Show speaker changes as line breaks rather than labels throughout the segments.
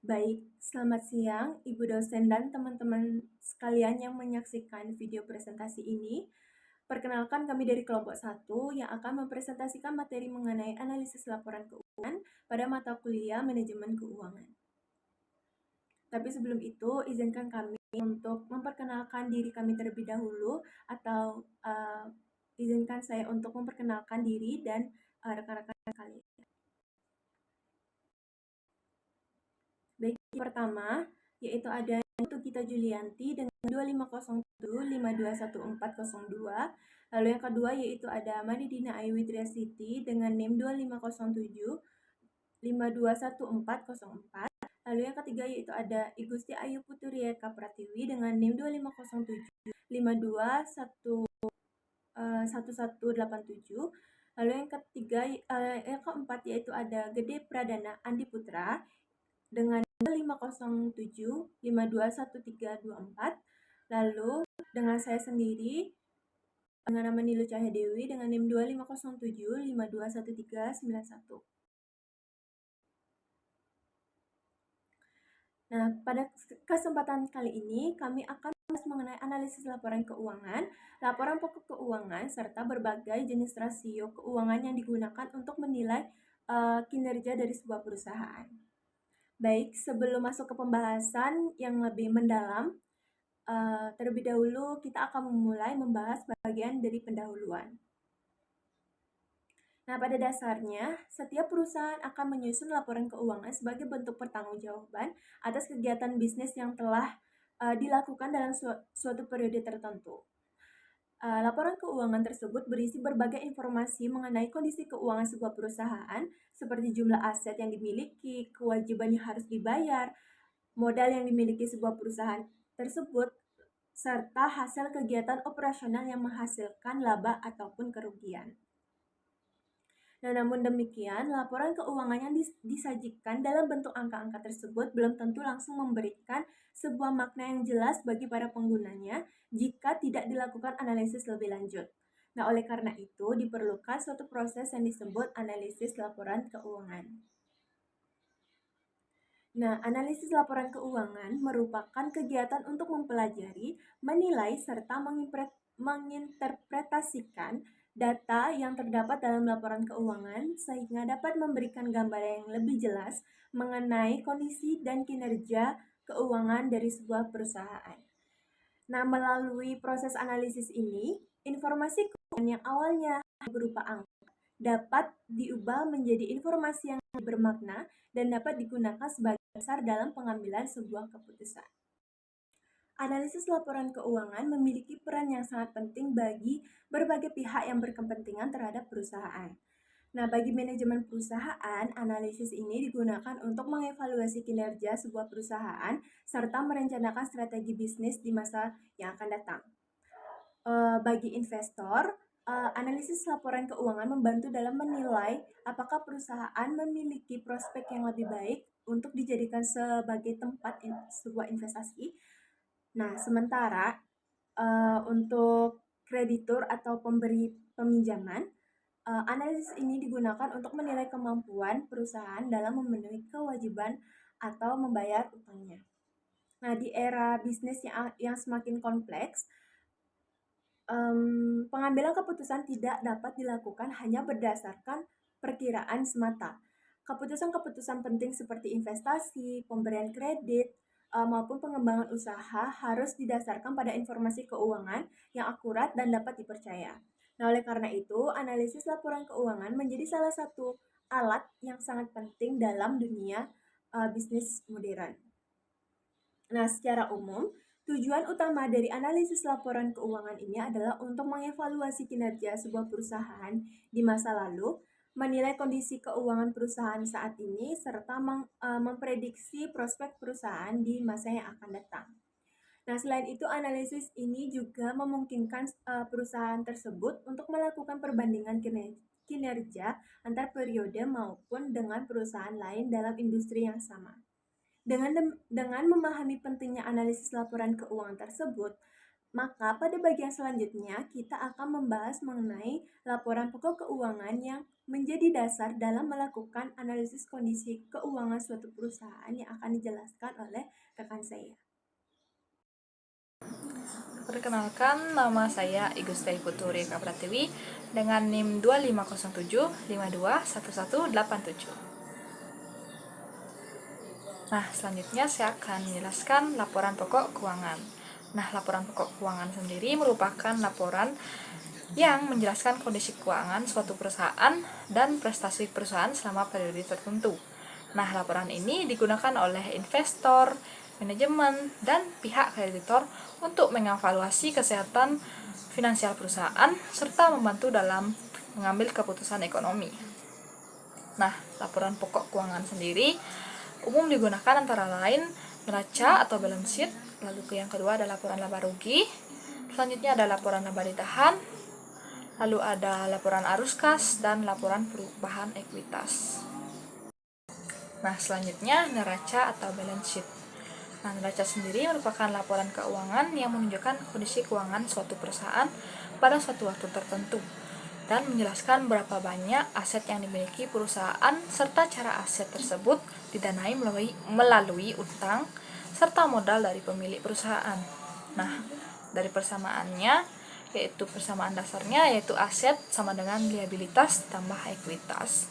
Baik, selamat siang Ibu dosen dan teman-teman sekalian yang menyaksikan video presentasi ini. Perkenalkan kami dari kelompok 1 yang akan mempresentasikan materi mengenai analisis laporan keuangan pada mata kuliah manajemen keuangan. Tapi sebelum itu, izinkan kami untuk memperkenalkan diri kami terlebih dahulu atau izinkan saya untuk memperkenalkan diri dan rekan-rekan kalian. Baik, yang pertama yaitu ada Gita Julianti dengan 2507521402. Lalu yang kedua yaitu ada Madidina Ayu Triasiti dengan NIM 2507521404. Lalu yang ketiga yaitu ada Igusti Ayu Putri Eka Pratiwi dengan NIM 2507521187. Lalu yang ketiga yang keempat yaitu ada Gede Pradana Andi Putra dengan 507521324. Lalu dengan saya sendiri dengan nama Nilu Cahya Dewi dengan NIM 2507521391. Nah, pada kesempatan kali ini kami akan membahas mengenai analisis laporan keuangan, laporan pokok keuangan, serta berbagai jenis rasio keuangan yang digunakan untuk menilai kinerja dari sebuah perusahaan. Baik, sebelum masuk ke pembahasan yang lebih mendalam, terlebih dahulu kita akan memulai membahas bagian dari pendahuluan. Nah, pada dasarnya, setiap perusahaan akan menyusun laporan keuangan sebagai bentuk pertanggungjawaban atas kegiatan bisnis yang telah dilakukan dalam suatu periode tertentu. Laporan keuangan tersebut berisi berbagai informasi mengenai kondisi keuangan sebuah perusahaan, seperti jumlah aset yang dimiliki, kewajiban yang harus dibayar, modal yang dimiliki sebuah perusahaan tersebut, serta hasil kegiatan operasional yang menghasilkan laba ataupun kerugian. Nah, namun demikian, laporan keuangan yang disajikan dalam bentuk angka-angka tersebut belum tentu langsung memberikan sebuah makna yang jelas bagi para penggunanya jika tidak dilakukan analisis lebih lanjut. Nah, oleh karena itu diperlukan suatu proses yang disebut analisis laporan keuangan. Nah, analisis laporan keuangan merupakan kegiatan untuk mempelajari, menilai, serta menginterpretasikan data yang terdapat dalam laporan keuangan sehingga dapat memberikan gambaran yang lebih jelas mengenai kondisi dan kinerja keuangan dari sebuah perusahaan. Nah, melalui proses analisis ini, informasi keuangan yang awalnya berupa angka dapat diubah menjadi informasi yang bermakna dan dapat digunakan sebagai dasar dalam pengambilan sebuah keputusan. Analisis laporan keuangan memiliki peran yang sangat penting bagi berbagai pihak yang berkepentingan terhadap perusahaan. Nah, bagi manajemen perusahaan, analisis ini digunakan untuk mengevaluasi kinerja sebuah perusahaan serta merencanakan strategi bisnis di masa yang akan datang. Bagi investor, analisis laporan keuangan membantu dalam menilai apakah perusahaan memiliki prospek yang lebih baik untuk dijadikan sebagai tempat sebuah investasi. Nah, sementara untuk kreditur atau pemberi peminjaman, analisis ini digunakan untuk menilai kemampuan perusahaan dalam memenuhi kewajiban atau membayar utangnya. Nah, di era bisnis yang semakin kompleks, pengambilan keputusan tidak dapat dilakukan hanya berdasarkan perkiraan semata. Keputusan-keputusan penting seperti investasi, pemberian kredit, maupun pengembangan usaha harus didasarkan pada informasi keuangan yang akurat dan dapat dipercaya. Nah, oleh karena itu, analisis laporan keuangan menjadi salah satu alat yang sangat penting dalam dunia bisnis modern. Nah, secara umum, tujuan utama dari analisis laporan keuangan ini adalah untuk mengevaluasi kinerja sebuah perusahaan di masa lalu, menilai kondisi keuangan perusahaan saat ini, serta memprediksi prospek perusahaan di masa yang akan datang. Nah, selain itu, analisis ini juga memungkinkan perusahaan tersebut untuk melakukan perbandingan kinerja antar periode maupun dengan perusahaan lain dalam industri yang sama. Dengan memahami pentingnya analisis laporan keuangan tersebut, Maka pada bagian selanjutnya kita akan membahas mengenai laporan pokok keuangan yang menjadi dasar dalam melakukan analisis kondisi keuangan suatu perusahaan yang akan dijelaskan oleh rekan saya.
Perkenalkan, nama saya Igustai Puturi Kapratiwi dengan NIM 2507521187. Nah, selanjutnya saya akan menjelaskan laporan pokok keuangan. Nah, laporan pokok keuangan sendiri merupakan laporan yang menjelaskan kondisi keuangan suatu perusahaan dan prestasi perusahaan selama periode tertentu. Nah, laporan ini digunakan oleh investor, manajemen, dan pihak kreditor untuk mengevaluasi kesehatan finansial perusahaan serta membantu dalam mengambil keputusan ekonomi. Nah, laporan pokok keuangan sendiri umum digunakan antara lain neraca atau balance sheet, lalu yang kedua ada laporan laba rugi, selanjutnya ada laporan laba ditahan, lalu ada laporan arus kas, dan laporan perubahan ekuitas. Nah, selanjutnya neraca atau balance sheet. Nah, neraca sendiri merupakan laporan keuangan yang menunjukkan kondisi keuangan suatu perusahaan pada suatu waktu tertentu dan menjelaskan berapa banyak aset yang dimiliki perusahaan serta cara aset tersebut didanai melalui utang serta modal dari pemilik perusahaan. Nah, dari persamaannya yaitu persamaan dasarnya yaitu aset sama dengan liabilitas tambah ekuitas.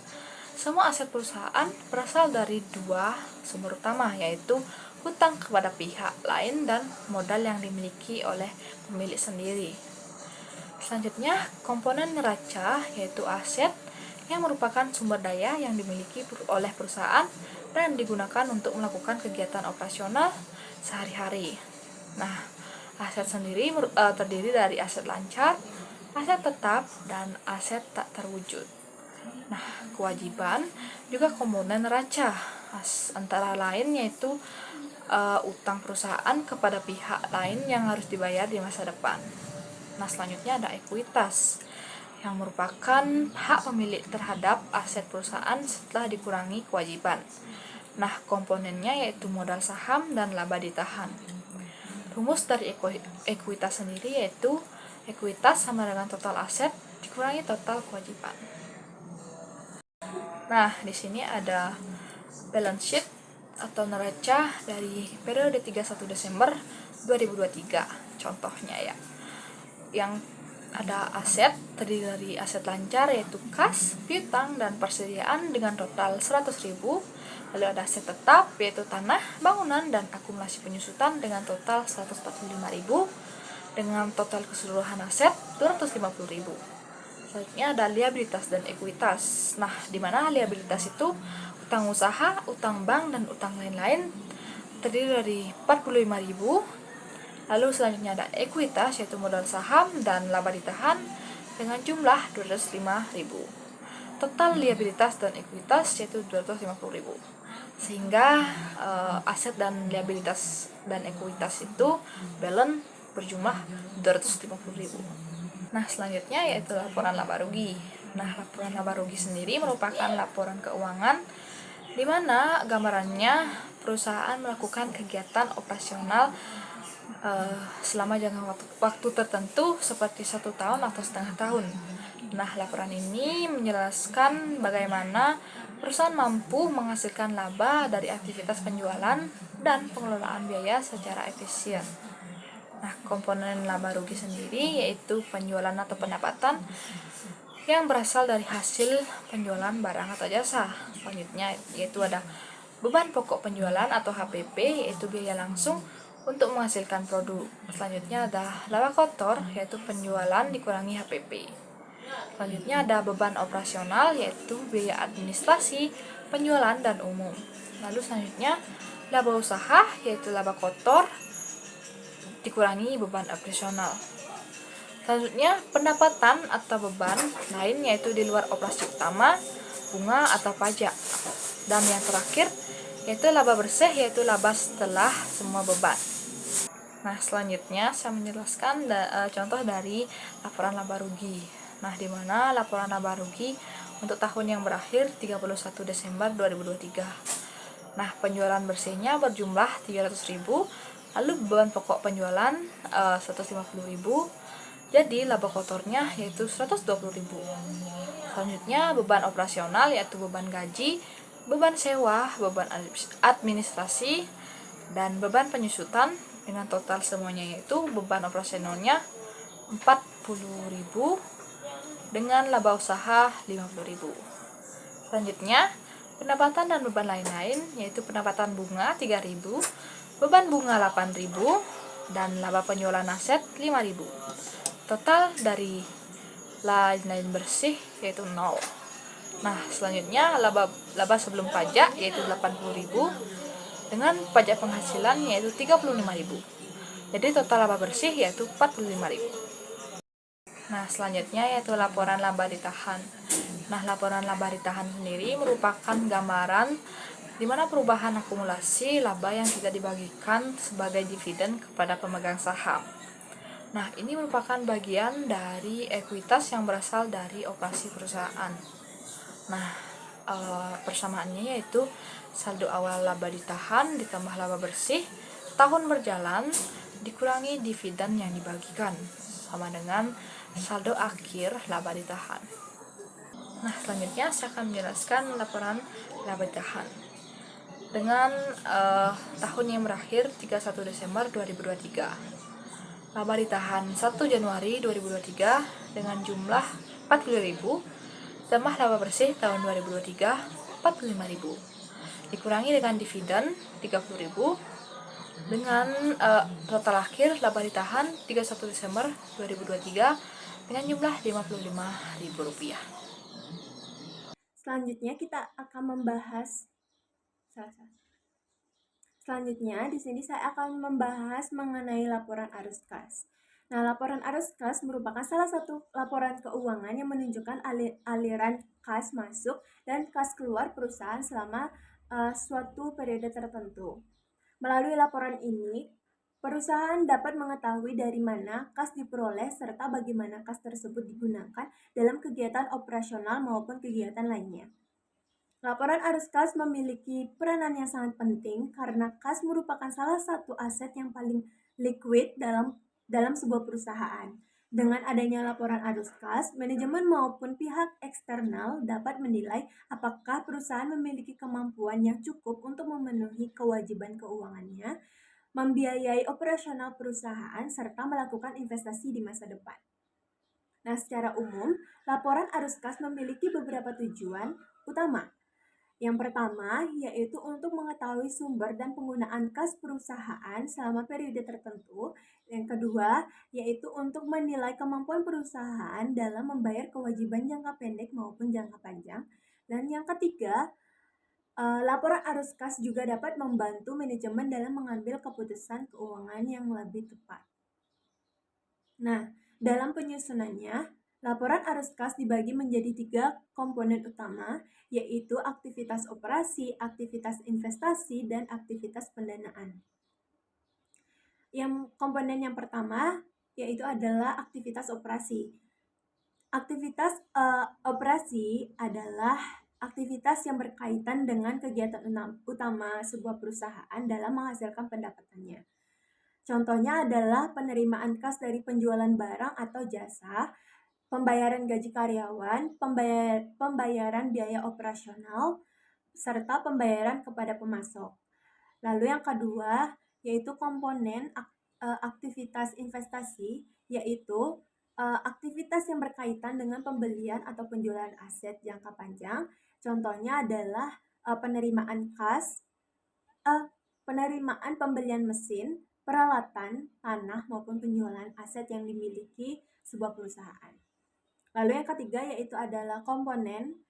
Semua aset perusahaan berasal dari dua sumber utama, yaitu hutang kepada pihak lain dan modal yang dimiliki oleh pemilik sendiri. Selanjutnya, komponen neraca yaitu aset yang merupakan sumber daya yang dimiliki oleh perusahaan dan digunakan untuk melakukan kegiatan operasional sehari-hari. Nah, aset sendiri terdiri dari aset lancar, aset tetap, dan aset tak terwujud. Nah, kewajiban juga komponen neraca, antara lain yaitu utang perusahaan kepada pihak lain yang harus dibayar di masa depan. Nah, selanjutnya ada ekuitas, yang merupakan hak pemilik terhadap aset perusahaan setelah dikurangi kewajiban. Nah, komponennya yaitu modal saham dan laba ditahan. Rumus dari ekuitas sendiri yaitu ekuitas sama dengan total aset dikurangi total kewajiban. Nah, di sini ada balance sheet atau neraca dari periode 31 Desember 2023. Contohnya ya. Yang ada aset terdiri dari aset lancar yaitu kas, piutang, dan persediaan dengan total 100.000. Lalu ada aset tetap yaitu tanah, bangunan, dan akumulasi penyusutan dengan total 145.000 dengan total keseluruhan aset 250.000. Selanjutnya ada liabilitas dan ekuitas. Nah, di mana liabilitas itu utang usaha, utang bank, dan utang lain-lain terdiri dari 45.000. Lalu selanjutnya ada ekuitas yaitu modal saham dan laba ditahan dengan jumlah 205.000. Total liabilitas dan ekuitas yaitu 250.000. Sehingga aset dan liabilitas dan ekuitas itu balance berjumlah 250.000. Nah, selanjutnya yaitu laporan laba rugi. Nah, laporan laba rugi sendiri merupakan laporan keuangan di mana gambarannya perusahaan melakukan kegiatan operasional selama jangka waktu tertentu seperti 1 tahun atau setengah tahun. Nah, laporan ini menjelaskan bagaimana perusahaan mampu menghasilkan laba dari aktivitas penjualan dan pengelolaan biaya secara efisien. Nah, komponen laba rugi sendiri yaitu penjualan atau pendapatan yang berasal dari hasil penjualan barang atau jasa. Selanjutnya yaitu ada beban pokok penjualan atau HPP yaitu biaya langsung untuk menghasilkan produk. Selanjutnya ada laba kotor yaitu penjualan dikurangi HPP. Selanjutnya ada beban operasional yaitu biaya administrasi, penjualan, dan umum. Lalu selanjutnya laba usaha yaitu laba kotor dikurangi beban operasional. Selanjutnya pendapatan atau beban lain yaitu di luar operasi utama, bunga atau pajak. Dan yang terakhir yaitu laba bersih yaitu laba setelah semua beban. Nah, selanjutnya saya menjelaskan contoh dari laporan laba rugi. Nah, di mana laporan laba rugi untuk tahun yang berakhir 31 Desember 2023. Nah, penjualan bersihnya berjumlah 300.000, Lalu beban pokok penjualan 150.000, jadi laba kotornya yaitu 120.000. Selanjutnya beban operasional yaitu beban gaji, beban sewa, beban administrasi, dan beban penyusutan dengan total semuanya yaitu beban operasionalnya 40.000 dengan laba usaha 50.000. Selanjutnya pendapatan dan beban lain-lain yaitu pendapatan bunga 3.000, beban bunga 8.000, dan laba penjualan aset 5.000. Total dari lain-lain bersih yaitu 0. Nah, selanjutnya laba sebelum pajak yaitu 80.000 dengan pajak penghasilan yaitu 35.000. Jadi total laba bersih yaitu 45.000. Nah, selanjutnya yaitu laporan laba ditahan. Nah, laporan laba ditahan sendiri merupakan gambaran di mana perubahan akumulasi laba yang tidak dibagikan sebagai dividen kepada pemegang saham. Nah, ini merupakan bagian dari ekuitas yang berasal dari operasi perusahaan. Nah, persamaannya yaitu saldo awal laba ditahan ditambah laba bersih tahun berjalan dikurangi dividen yang dibagikan, sama dengan saldo akhir laba ditahan. Nah, selanjutnya saya akan menjelaskan laporan laba ditahan dengan tahun yang berakhir 31 Desember 2023. Laba ditahan 1 Januari 2023 dengan jumlah 40.000, tambah laba bersih tahun 2023 45.000. Dikurangi dengan dividen 30.000 dengan total akhir laba ditahan 31 Desember 2023 dengan jumlah Rp55.000.
Selanjutnya kita akan membahas Selanjutnya, di sini saya akan membahas mengenai laporan arus kas. Nah, laporan arus kas merupakan salah satu laporan keuangan yang menunjukkan aliran kas masuk dan kas keluar perusahaan selama suatu periode tertentu. Melalui laporan ini, perusahaan dapat mengetahui dari mana kas diperoleh serta bagaimana kas tersebut digunakan dalam kegiatan operasional maupun kegiatan lainnya. Laporan arus kas memiliki peranan yang sangat penting karena kas merupakan salah satu aset yang paling liquid dalam sebuah perusahaan. Dengan adanya laporan arus kas, manajemen maupun pihak eksternal dapat menilai apakah perusahaan memiliki kemampuan yang cukup untuk memenuhi kewajiban keuangannya, membiayai operasional perusahaan, serta melakukan investasi di masa depan. Nah, secara umum, laporan arus kas memiliki beberapa tujuan utama. Yang pertama, yaitu untuk mengetahui sumber dan penggunaan kas perusahaan selama periode tertentu. Yang kedua, yaitu untuk menilai kemampuan perusahaan dalam membayar kewajiban jangka pendek maupun jangka panjang. Dan yang ketiga, laporan arus kas juga dapat membantu manajemen dalam mengambil keputusan keuangan yang lebih tepat. Nah, dalam penyusunannya, laporan arus kas dibagi menjadi 3 komponen utama, yaitu aktivitas operasi, aktivitas investasi, dan aktivitas pendanaan. Yang komponen yang pertama yaitu adalah aktivitas operasi. Aktivitas operasi adalah aktivitas yang berkaitan dengan kegiatan utama sebuah perusahaan dalam menghasilkan pendapatannya. Contohnya adalah penerimaan kas dari penjualan barang atau jasa, pembayaran gaji karyawan, pembayaran biaya operasional, serta pembayaran kepada pemasok. Lalu yang kedua, yaitu komponen aktivitas investasi, yaitu aktivitas yang berkaitan dengan pembelian atau penjualan aset jangka panjang. Contohnya adalah penerimaan kas, penerimaan pembelian mesin, peralatan, tanah, maupun penjualan aset yang dimiliki sebuah perusahaan. Lalu yang ketiga yaitu adalah komponen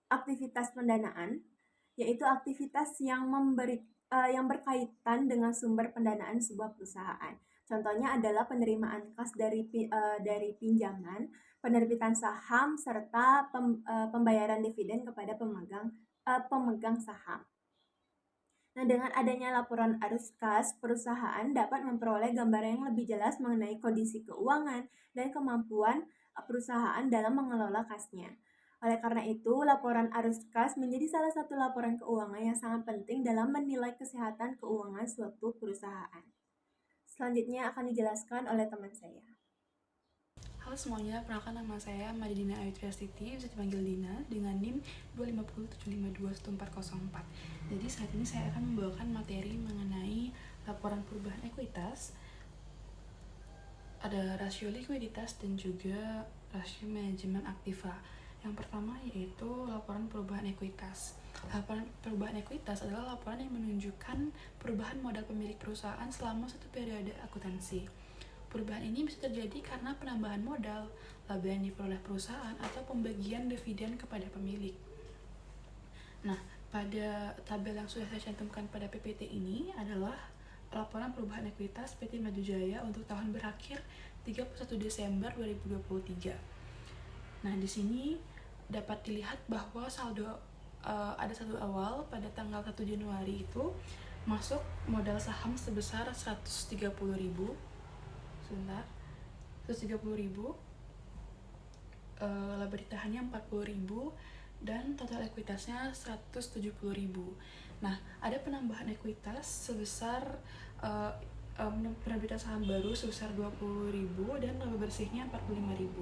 aktivitas pendanaan, yaitu aktivitas yang berkaitan dengan sumber pendanaan sebuah perusahaan. Contohnya adalah penerimaan kas dari pinjaman, penerbitan saham, serta pembayaran dividen kepada pemegang saham. Nah, dengan adanya laporan arus kas, perusahaan dapat memperoleh gambaran yang lebih jelas mengenai kondisi keuangan dan kemampuan perusahaan dalam mengelola kasnya. Oleh karena itu, laporan arus kas menjadi salah satu laporan keuangan yang sangat penting dalam menilai kesehatan keuangan suatu perusahaan. Selanjutnya akan dijelaskan oleh teman saya.
Halo semuanya, perkenalkan nama saya Madidina Ayu Triastiti, bisa dipanggil Dina, dengan NIM 250752154. Jadi saat ini saya akan membawakan materi mengenai laporan perubahan ekuitas, ada rasio likuiditas dan juga rasio manajemen aktiva. Yang pertama yaitu laporan perubahan ekuitas. Laporan perubahan ekuitas adalah laporan yang menunjukkan perubahan modal pemilik perusahaan selama satu periode akuntansi. Perubahan ini bisa terjadi karena penambahan modal, laba yang diperoleh perusahaan, atau pembagian dividen kepada pemilik. Nah, pada tabel yang sudah saya cantumkan pada PPT ini adalah laporan perubahan ekuitas PT Maju Jaya untuk tahun berakhir 31 Desember 2023. Nah, di sini dapat dilihat bahwa saldo ada saldo awal pada tanggal 1 Januari itu masuk modal saham sebesar 130.000. Sebentar. 130.000. Laba ditahannya 40.000 dan total ekuitasnya 170.000. Nah, ada penambahan ekuitas sebesar penerbitan saham baru sebesar 20.000 dan laba bersihnya 45.000.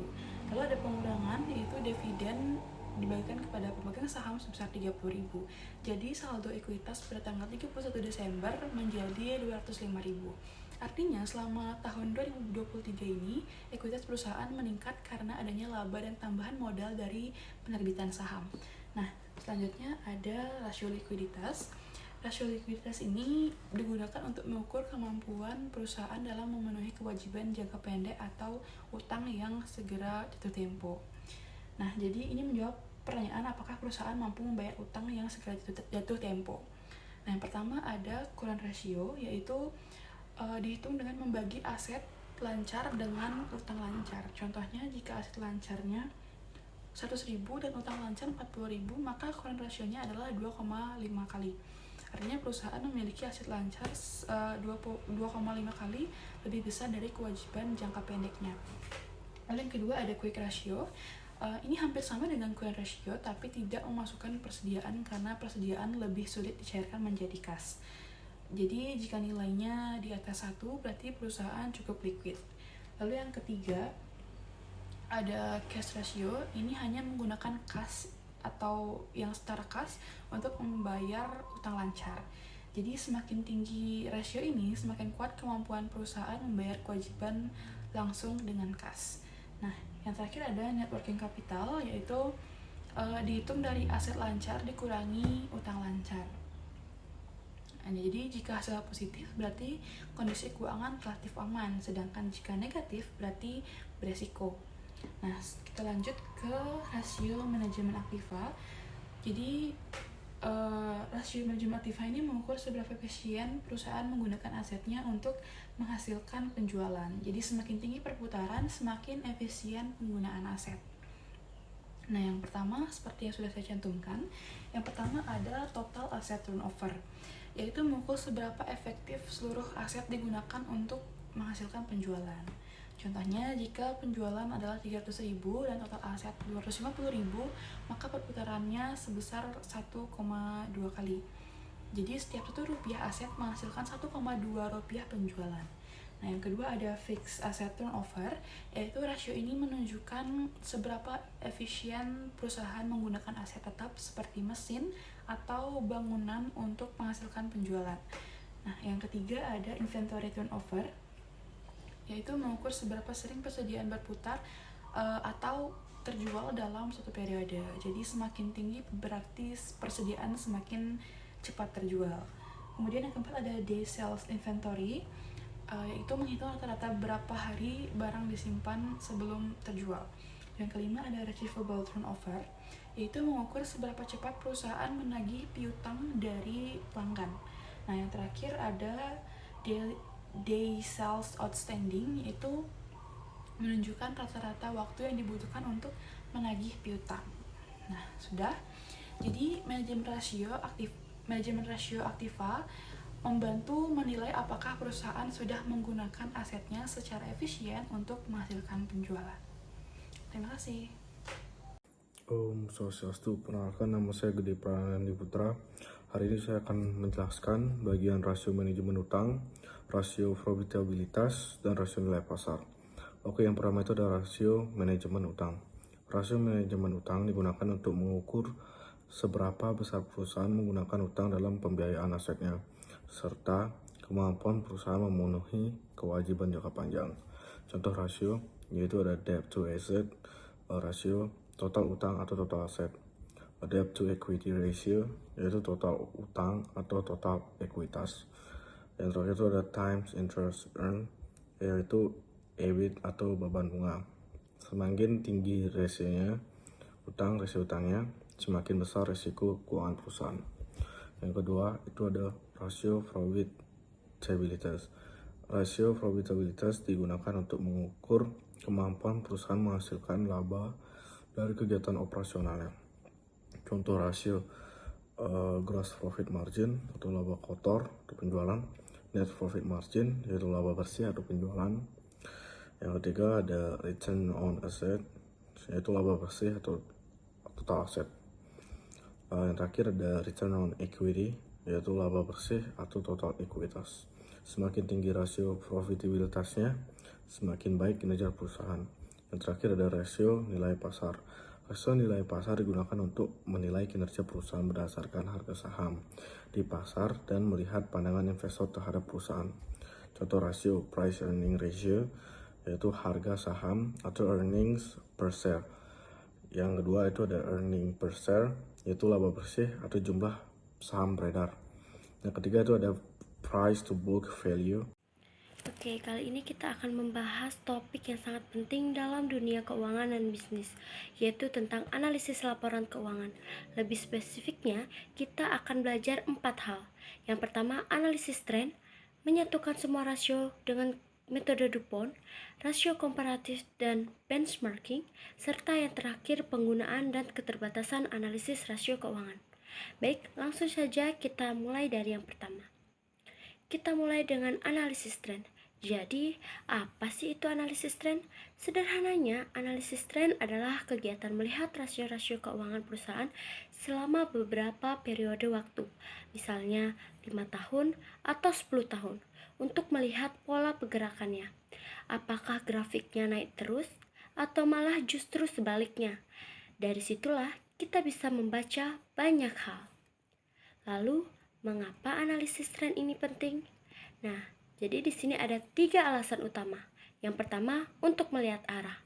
Lalu ada pengurangan, yaitu dividen dibagikan kepada pemegang saham sebesar 30.000. Jadi saldo ekuitas pada tanggal 31 Desember menjadi 205.000. Artinya selama tahun 2023 ini ekuitas perusahaan meningkat karena adanya laba dan tambahan modal dari penerbitan saham. Nah, selanjutnya ada rasio likuiditas. Rasio likuiditas ini digunakan untuk mengukur kemampuan perusahaan dalam memenuhi kewajiban jangka pendek atau utang yang segera jatuh tempo. Nah, jadi ini menjawab pertanyaan apakah perusahaan mampu membayar utang yang segera jatuh tempo. Nah, yang pertama ada current ratio, yaitu dihitung dengan membagi aset lancar dengan utang lancar. Contohnya, jika aset lancarnya 100.000 dan utang lancar 40.000, maka current ratio-nya adalah 2,5 kali. Artinya perusahaan memiliki aset lancar 2,5 kali lebih besar dari kewajiban jangka pendeknya. Lalu yang kedua ada quick ratio. Ini hampir sama dengan current ratio, tapi tidak memasukkan persediaan karena persediaan lebih sulit dicairkan menjadi kas. Jadi jika nilainya di atas 1 berarti perusahaan cukup liquid. Lalu yang ketiga ada cash ratio. Ini hanya menggunakan kas atau yang setara kas untuk membayar utang lancar. Jadi semakin tinggi rasio ini, semakin kuat kemampuan perusahaan membayar kewajiban langsung dengan kas. Nah, yang terakhir ada net working capital, yaitu dihitung dari aset lancar dikurangi utang lancar. Nah, jadi jika hasilnya positif berarti kondisi keuangan relatif aman, sedangkan jika negatif berarti beresiko. Nah, kita lanjut ke rasio manajemen aktiva. Jadi rasio manajemen aktiva ini mengukur seberapa efisien perusahaan menggunakan asetnya untuk menghasilkan penjualan. Jadi semakin tinggi perputaran, semakin efisien penggunaan aset. Nah, yang pertama seperti yang sudah saya cantumkan, yang pertama ada total asset turnover, yaitu mengukur seberapa efektif seluruh aset digunakan untuk menghasilkan penjualan. Contohnya, jika penjualan adalah 300.000 dan total aset 250.000, maka perputarannya sebesar 1,2 kali. Jadi setiap satu rupiah aset menghasilkan 1,2 rupiah penjualan. Nah, yang kedua ada fixed asset turnover, yaitu rasio ini menunjukkan seberapa efisien perusahaan menggunakan aset tetap seperti mesin atau bangunan untuk menghasilkan penjualan. Nah, yang ketiga ada inventory turnover, yaitu mengukur seberapa sering persediaan berputar atau terjual dalam suatu periode. Jadi semakin tinggi berarti persediaan semakin cepat terjual. Kemudian yang keempat ada day sales inventory, yaitu menghitung rata-rata berapa hari barang disimpan sebelum terjual. Yang kelima ada receivable turnover, yaitu mengukur seberapa cepat perusahaan menagih piutang dari pelanggan. Nah, yang terakhir ada day sales outstanding, yaitu menunjukkan rata-rata waktu yang dibutuhkan untuk menagih piutang. Nah, sudah. Jadi manajemen rasio aktiva membantu menilai apakah perusahaan sudah menggunakan asetnya secara efisien untuk menghasilkan penjualan. Terima kasih.
Om Swastiastu, perkenalkan nama saya Gede Pranandi Putra. Hari ini saya akan menjelaskan bagian rasio manajemen utang, rasio profitabilitas, dan rasio nilai pasar. Oke, yang pertama itu ada rasio manajemen utang. Rasio manajemen utang digunakan untuk mengukur seberapa besar perusahaan menggunakan utang dalam pembiayaan asetnya, serta kemampuan perusahaan memenuhi kewajiban jangka panjang. Contoh rasio yaitu ada debt to asset ratio, total utang atau total aset, debt to equity ratio yaitu total utang atau total ekuitas. Yang terakhir itu ada times interest earn yaitu EBIT atau beban bunga. Semakin tinggi rasionya rasio utangnya, semakin besar risiko keuangan perusahaan. Yang kedua itu ada rasio profitabilitas. Rasio profitabilitas digunakan untuk mengukur kemampuan perusahaan menghasilkan laba dari kegiatan operasionalnya. Contoh rasio gross profit margin atau laba kotor atau penjualan, net profit margin yaitu laba bersih atau penjualan. Yang ketiga ada return on asset yaitu laba bersih atau total aset. Yang terakhir ada return on equity yaitu laba bersih atau total ekuitas. Semakin tinggi rasio profitabilitasnya, semakin baik kinerja perusahaan. Yang terakhir ada rasio nilai pasar. Rasio nilai pasar digunakan untuk menilai kinerja perusahaan berdasarkan harga saham di pasar dan melihat pandangan investor terhadap perusahaan. Contoh rasio price earning ratio yaitu harga saham atau earnings per share. Yang kedua itu ada earning per share yaitu laba bersih atau jumlah saham beredar. Yang ketiga itu ada price to book value.
Oke, kali ini kita akan membahas topik yang sangat penting dalam dunia keuangan dan bisnis, yaitu tentang analisis laporan keuangan. Lebih spesifiknya, kita akan belajar 4 hal. Yang pertama, analisis tren, menyatukan semua rasio dengan metode DuPont, rasio komparatif dan benchmarking, serta yang terakhir penggunaan dan keterbatasan analisis rasio keuangan. Baik, langsung saja kita mulai dari yang pertama. Kita mulai dengan analisis tren. Jadi, apa sih itu analisis tren? Sederhananya, analisis tren adalah kegiatan melihat rasio-rasio keuangan perusahaan selama beberapa periode waktu, misalnya 5 tahun atau 10 tahun, untuk melihat pola pergerakannya. Apakah grafiknya naik terus atau malah justru sebaliknya? Dari situlah kita bisa membaca banyak hal. Lalu, mengapa analisis tren ini penting? Nah, jadi di sini ada 3 alasan utama. Yang pertama, untuk melihat arah.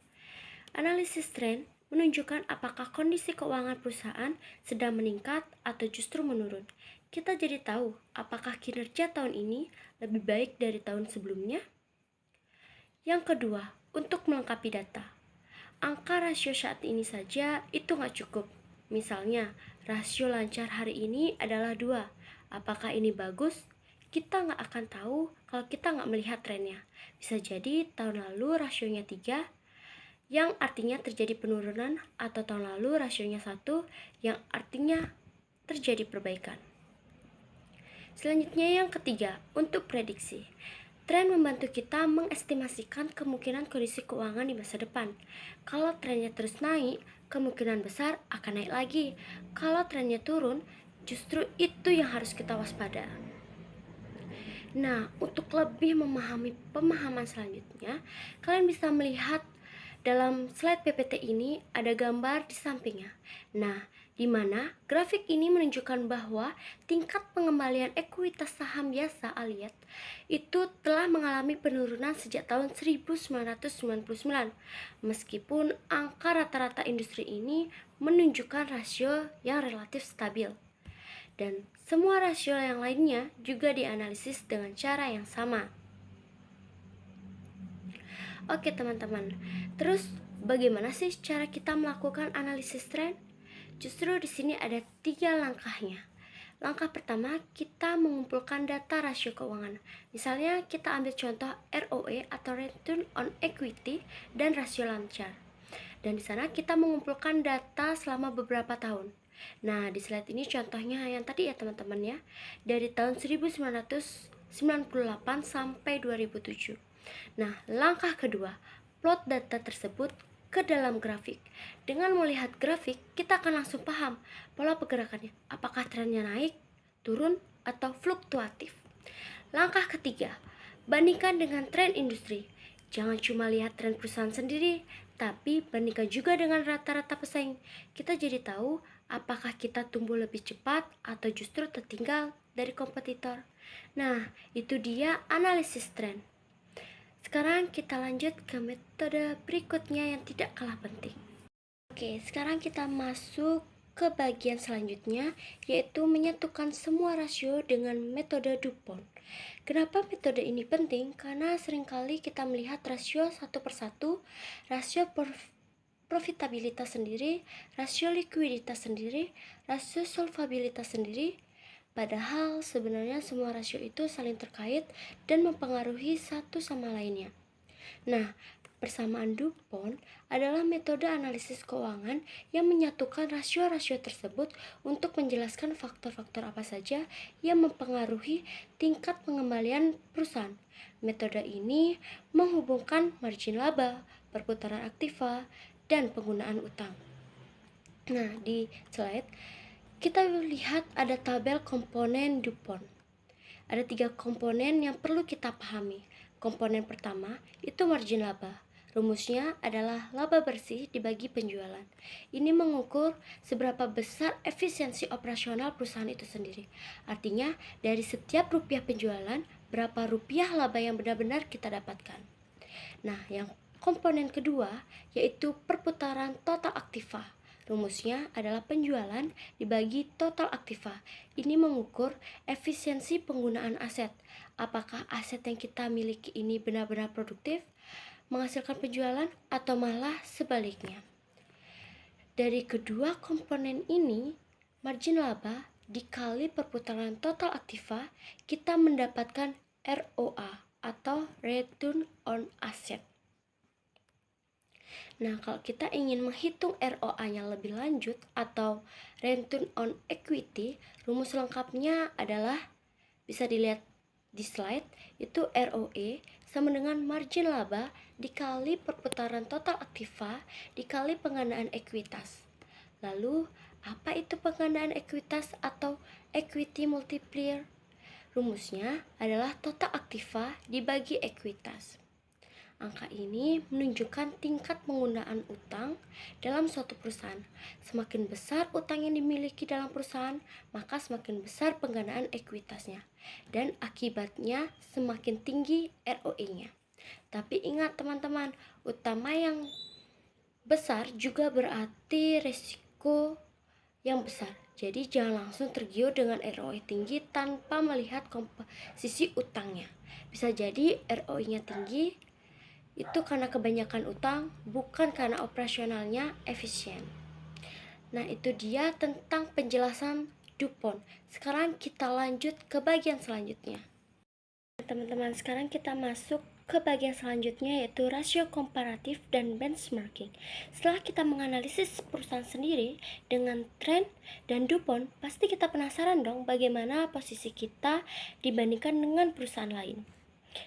Analisis tren menunjukkan apakah kondisi keuangan perusahaan sedang meningkat atau justru menurun. Kita jadi tahu apakah kinerja tahun ini lebih baik dari tahun sebelumnya. Yang kedua, untuk melengkapi data. Angka rasio saat ini saja itu nggak cukup. Misalnya, rasio lancar hari ini adalah 2. Apakah ini bagus? Kita nggak akan tahu kalau kita nggak melihat trennya. Bisa jadi tahun lalu rasionya 3, yang artinya terjadi penurunan, atau tahun lalu rasionya 1, yang artinya terjadi perbaikan. Selanjutnya yang ketiga, untuk prediksi. Tren membantu kita mengestimasikan kemungkinan kondisi keuangan di masa depan. Kalau trennya terus naik, kemungkinan besar akan naik lagi. Kalau trennya turun, justru itu yang harus kita waspada. Nah, untuk lebih memahami pemahaman selanjutnya, kalian bisa melihat dalam slide PPT ini ada gambar di sampingnya. Nah, di mana grafik ini menunjukkan bahwa tingkat pengembalian ekuitas saham biasa Allied itu telah mengalami penurunan sejak tahun 1999, meskipun angka rata-rata industri ini menunjukkan rasio yang relatif stabil. Dan semua rasio yang lainnya juga dianalisis dengan cara yang sama. Oke teman-teman, terus bagaimana sih cara kita melakukan analisis tren? Justru di sini ada 3 langkahnya. Langkah pertama, kita mengumpulkan data rasio keuangan. Misalnya kita ambil contoh ROE atau Return on Equity dan rasio lancar. Dan di sana kita mengumpulkan data selama beberapa tahun. Nah, di slide ini contohnya yang tadi ya teman-teman ya, dari tahun 1998 sampai 2007. Nah, langkah kedua, plot data tersebut ke dalam grafik. Dengan melihat grafik, kita akan langsung paham pola pergerakannya, apakah trennya naik, turun, atau fluktuatif. Langkah ketiga, bandingkan dengan tren industri. Jangan cuma lihat tren perusahaan sendiri, tapi bandingkan juga dengan rata-rata pesaing. Kita jadi tahu apakah kita tumbuh lebih cepat atau justru tertinggal dari kompetitor. Nah, itu dia analisis tren. Sekarang kita lanjut ke metode berikutnya yang tidak kalah penting. Oke, sekarang kita masuk ke bagian selanjutnya, yaitu menyatukan semua rasio dengan metode DuPont. Kenapa metode ini penting? Karena seringkali kita melihat rasio satu persatu, rasio profitabilitas sendiri, rasio likuiditas sendiri, rasio solvabilitas sendiri. Padahal sebenarnya semua rasio itu saling terkait dan mempengaruhi satu sama lainnya. Nah, persamaan DuPont adalah metode analisis keuangan yang menyatukan rasio-rasio tersebut untuk menjelaskan faktor-faktor apa saja yang mempengaruhi tingkat pengembalian perusahaan. Metode ini menghubungkan margin laba, perputaran aktiva, dan penggunaan utang. Nah, di slide kita lihat ada tabel komponen DuPont. Ada 3 komponen yang perlu kita pahami. Komponen pertama itu margin laba. Rumusnya adalah laba bersih dibagi penjualan. Ini mengukur seberapa besar efisiensi operasional perusahaan itu sendiri. Artinya, dari setiap rupiah penjualan, berapa rupiah laba yang benar-benar kita dapatkan. Nah, yang komponen kedua yaitu perputaran total aktiva. Rumusnya adalah penjualan dibagi total aktiva. Ini mengukur efisiensi penggunaan aset. Apakah aset yang kita miliki ini benar-benar produktif, menghasilkan penjualan, atau malah sebaliknya. Dari kedua komponen ini, margin laba dikali perputaran total aktiva, kita mendapatkan ROA atau Return on Asset. Nah, kalau kita ingin menghitung ROA-nya lebih lanjut atau Return on Equity, rumus lengkapnya adalah bisa dilihat di slide, itu ROE sama dengan margin laba dikali perputaran total aktiva dikali penggandaan ekuitas. Lalu, apa itu penggandaan ekuitas atau equity multiplier? Rumusnya adalah total aktiva dibagi ekuitas. Angka ini menunjukkan tingkat penggunaan utang dalam suatu perusahaan. Semakin besar utang yang dimiliki dalam perusahaan, maka semakin besar penggandaan ekuitasnya. Dan akibatnya semakin tinggi ROE-nya. Tapi ingat teman-teman, utama yang besar juga berarti resiko yang besar. Jadi jangan langsung tergiur dengan ROE tinggi tanpa melihat komposisi utangnya. Bisa jadi ROE-nya tinggi itu karena kebanyakan utang, bukan karena operasionalnya efisien. Nah, itu dia tentang penjelasan DuPont. Sekarang kita lanjut ke bagian selanjutnya. Teman-teman, sekarang kita masuk ke bagian selanjutnya, yaitu rasio komparatif dan benchmarking. Setelah kita menganalisis perusahaan sendiri dengan tren dan DuPont, pasti kita penasaran dong bagaimana posisi kita dibandingkan dengan perusahaan lain.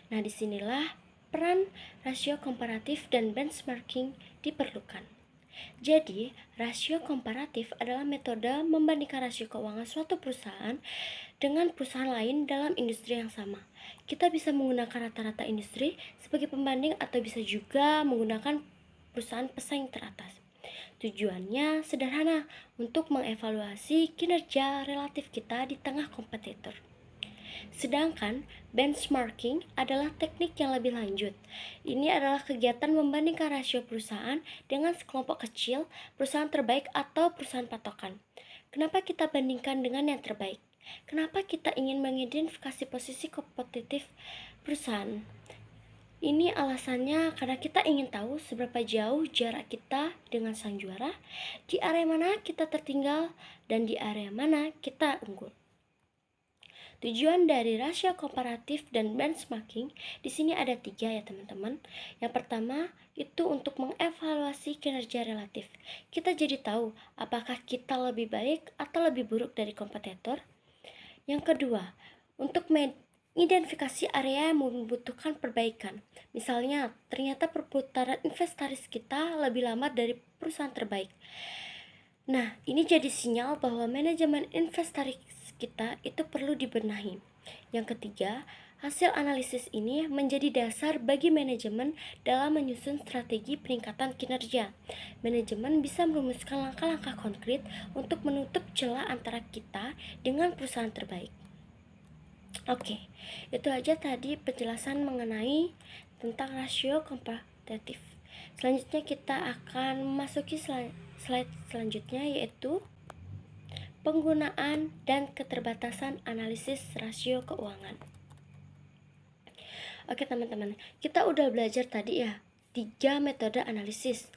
Nah, disinilah peran rasio komparatif dan benchmarking diperlukan. Jadi, rasio komparatif adalah metode membandingkan rasio keuangan suatu perusahaan dengan perusahaan lain dalam industri yang sama. Kita bisa menggunakan rata-rata industri sebagai pembanding atau bisa juga menggunakan perusahaan pesaing teratas. Tujuannya sederhana, untuk mengevaluasi kinerja relatif kita di tengah kompetitor. Sedangkan benchmarking adalah teknik yang lebih lanjut. Ini adalah kegiatan membandingkan rasio perusahaan dengan sekelompok kecil perusahaan terbaik atau perusahaan patokan. Kenapa kita bandingkan dengan yang terbaik? Kenapa kita ingin mengidentifikasi posisi kompetitif perusahaan? Ini alasannya karena kita ingin tahu seberapa jauh jarak kita dengan sang juara, di area mana kita tertinggal, dan di area mana kita unggul. Tujuan dari rasio komparatif dan benchmarking di sini ada 3 ya teman-teman. Yang pertama itu untuk mengevaluasi kinerja relatif. Kita jadi tahu apakah kita lebih baik atau lebih buruk dari kompetitor. Yang kedua, untuk Identifikasi area yang membutuhkan perbaikan. Misalnya, ternyata perputaran inventaris kita lebih lambat dari perusahaan terbaik. Nah, ini jadi sinyal bahwa manajemen inventaris kita itu perlu dibenahi. Yang ketiga, hasil analisis ini menjadi dasar bagi manajemen dalam menyusun strategi peningkatan kinerja. Manajemen bisa merumuskan langkah-langkah konkret untuk menutup celah antara kita dengan perusahaan terbaik. Oke, itu aja tadi penjelasan mengenai tentang rasio kompetitif. Selanjutnya kita akan memasuki slide selanjutnya, yaitu penggunaan dan keterbatasan analisis rasio keuangan. Oke teman-teman, kita udah belajar tadi ya 3 metode analisis: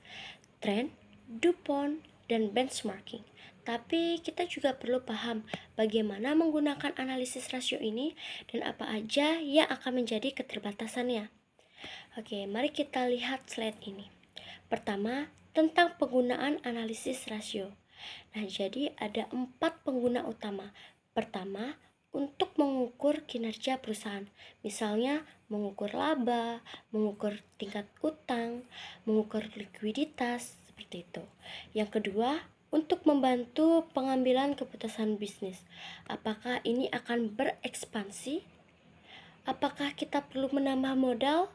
trend, DuPont, dan benchmarking. Tapi kita juga perlu paham bagaimana menggunakan analisis rasio ini dan apa aja yang akan menjadi keterbatasannya. Oke, mari kita lihat slide ini. Pertama, tentang penggunaan analisis rasio. Nah, jadi ada 4 pengguna utama. Pertama, untuk mengukur kinerja perusahaan. Misalnya, mengukur laba, mengukur tingkat utang, mengukur likuiditas, seperti itu. Yang kedua, untuk membantu pengambilan keputusan bisnis. Apakah ini akan berekspansi? Apakah kita perlu menambah modal?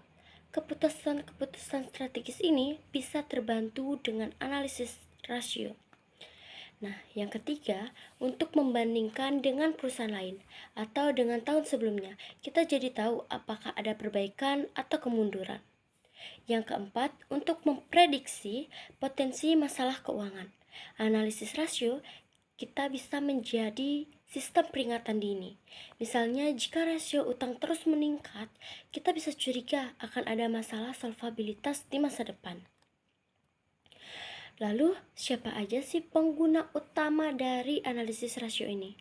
Keputusan-keputusan strategis ini bisa terbantu dengan analisis rasio. Nah, yang ketiga, untuk membandingkan dengan perusahaan lain atau dengan tahun sebelumnya, kita jadi tahu apakah ada perbaikan atau kemunduran. Yang keempat, untuk memprediksi potensi masalah keuangan. Analisis rasio kita bisa menjadi sistem peringatan dini. Misalnya, jika rasio utang terus meningkat, kita bisa curiga akan ada masalah solvabilitas di masa depan. Lalu, siapa aja sih pengguna utama dari analisis rasio ini?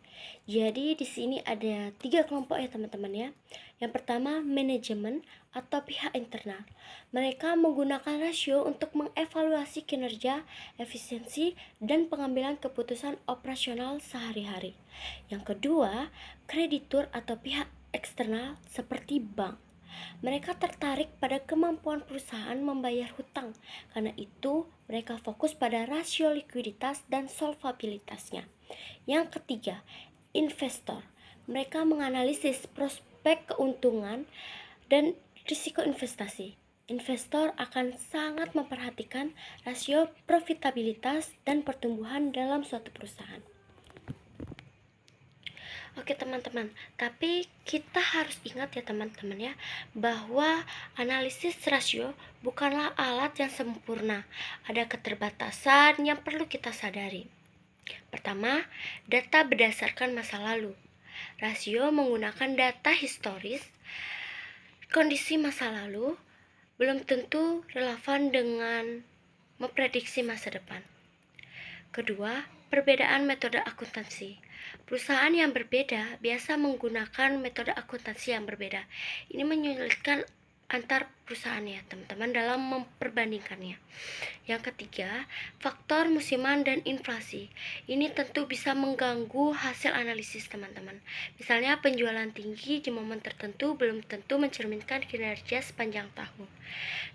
Jadi, di sini ada 3 kelompok ya teman-teman ya. Yang pertama, manajemen atau pihak internal. Mereka menggunakan rasio untuk mengevaluasi kinerja, efisiensi, dan pengambilan keputusan operasional sehari-hari. Yang kedua, kreditur atau pihak eksternal seperti bank. Mereka tertarik pada kemampuan perusahaan membayar hutang. Karena itu, mereka fokus pada rasio likuiditas dan solvabilitasnya. Yang ketiga, investor. Mereka menganalisis prospek keuntungan dan risiko investasi. Investor akan sangat memperhatikan rasio profitabilitas dan pertumbuhan dalam suatu perusahaan. Oke teman-teman, tapi kita harus ingat ya teman-teman ya, bahwa analisis rasio bukanlah alat yang sempurna. Ada keterbatasan yang perlu kita sadari. Pertama, data berdasarkan masa lalu. Rasio menggunakan data historis, kondisi masa lalu belum tentu relevan dengan memprediksi masa depan. Kedua, perbedaan metode akuntansi. Perusahaan yang berbeda biasa menggunakan metode akuntansi yang berbeda. Ini menyulitkan antar perusahaan ya teman-teman dalam memperbandingkannya. Yang ketiga, faktor musiman dan inflasi. Ini tentu bisa mengganggu hasil analisis teman-teman. Misalnya penjualan tinggi di momen tertentu belum tentu mencerminkan kinerja sepanjang tahun.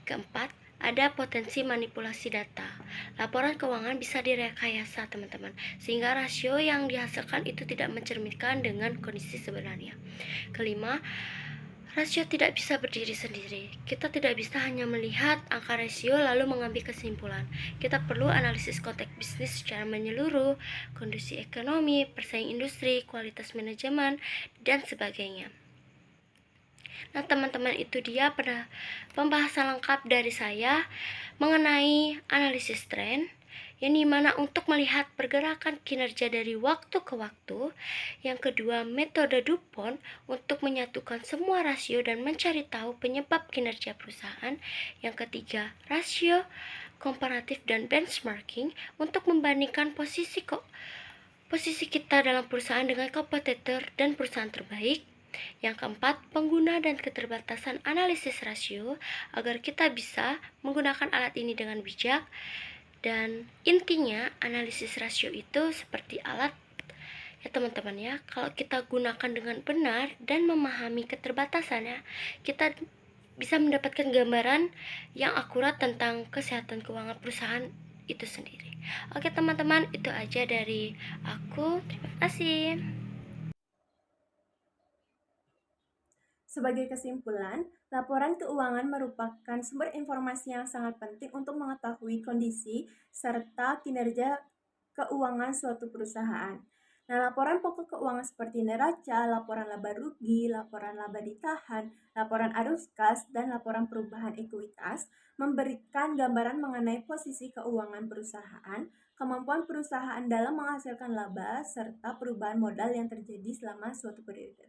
Keempat, ada potensi manipulasi data. Laporan keuangan bisa direkayasa teman-teman, sehingga rasio yang dihasilkan itu tidak mencerminkan dengan kondisi sebenarnya. Kelima, rasio tidak bisa berdiri sendiri. Kita tidak bisa hanya melihat angka rasio lalu mengambil kesimpulan. Kita perlu analisis konteks bisnis secara menyeluruh, kondisi ekonomi, persaing industri, kualitas manajemen, dan sebagainya. Nah teman-teman, itu dia pada pembahasan lengkap dari saya mengenai analisis tren, yang dimana untuk melihat pergerakan kinerja dari waktu ke waktu. Yang kedua, metode DuPont untuk menyatukan semua rasio dan mencari tahu penyebab kinerja perusahaan. Yang ketiga, rasio komparatif dan benchmarking untuk membandingkan posisi kita dalam perusahaan dengan kompetitor dan perusahaan terbaik. Yang keempat, pengguna dan keterbatasan analisis rasio agar kita bisa menggunakan alat ini dengan bijak. Dan intinya, analisis rasio itu seperti alat Ya teman-teman ya, kalau kita gunakan dengan benar dan memahami keterbatasannya, kita bisa mendapatkan gambaran yang akurat tentang kesehatan keuangan perusahaan itu sendiri. Oke teman-teman, itu aja dari aku. Terima kasih.
Sebagai kesimpulan, laporan keuangan merupakan sumber informasi yang sangat penting untuk mengetahui kondisi serta kinerja keuangan suatu perusahaan. Nah, laporan pokok keuangan seperti neraca, laporan laba rugi, laporan laba ditahan, laporan arus kas, dan laporan perubahan ekuitas memberikan gambaran mengenai posisi keuangan perusahaan, kemampuan perusahaan dalam menghasilkan laba, serta perubahan modal yang terjadi selama suatu periode.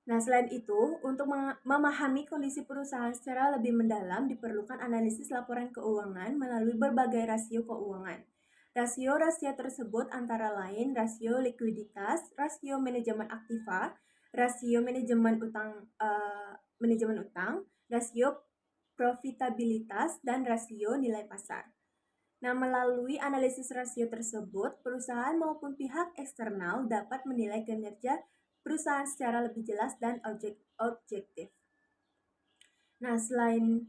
Nah, selain itu, untuk memahami kondisi perusahaan secara lebih mendalam, diperlukan analisis laporan keuangan melalui berbagai rasio keuangan. Rasio-rasio tersebut antara lain rasio likuiditas, rasio manajemen aktiva, rasio manajemen utang, rasio profitabilitas, dan rasio nilai pasar. Nah, melalui analisis rasio tersebut, perusahaan maupun pihak eksternal dapat menilai kinerja perusahaan secara lebih jelas dan objektif. Nah, selain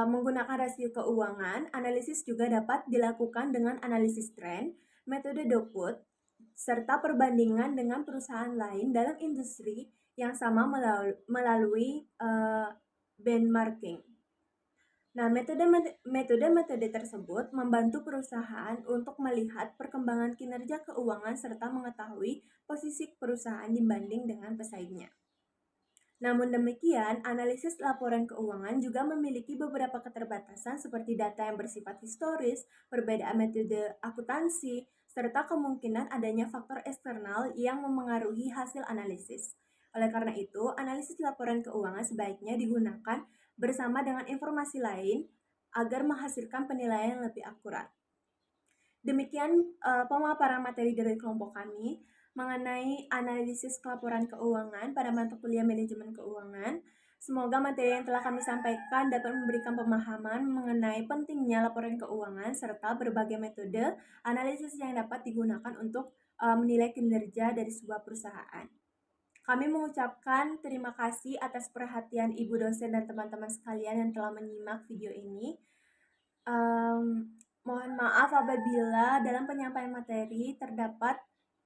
menggunakan rasio keuangan, analisis juga dapat dilakukan dengan analisis tren, metode Doput, serta perbandingan dengan perusahaan lain dalam industri yang sama melalui benchmarking. Nah, metode-metode tersebut membantu perusahaan untuk melihat perkembangan kinerja keuangan serta mengetahui posisi perusahaan dibanding dengan pesaingnya. Namun demikian, analisis laporan keuangan juga memiliki beberapa keterbatasan seperti data yang bersifat historis, perbedaan metode akuntansi, serta kemungkinan adanya faktor eksternal yang memengaruhi hasil analisis. Oleh karena itu, analisis laporan keuangan sebaiknya digunakan bersama dengan informasi lain agar menghasilkan penilaian yang lebih akurat. Demikian pemaparan materi dari kelompok kami mengenai analisis laporan keuangan pada mata kuliah manajemen keuangan. Semoga materi yang telah kami sampaikan dapat memberikan pemahaman mengenai pentingnya laporan keuangan serta berbagai metode analisis yang dapat digunakan untuk menilai kinerja dari sebuah perusahaan. Kami mengucapkan terima kasih atas perhatian Ibu dosen dan teman-teman sekalian yang telah menyimak video ini. Mohon maaf apabila dalam penyampaian materi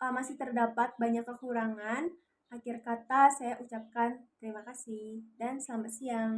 masih terdapat banyak kekurangan. Akhir kata saya ucapkan terima kasih dan selamat siang.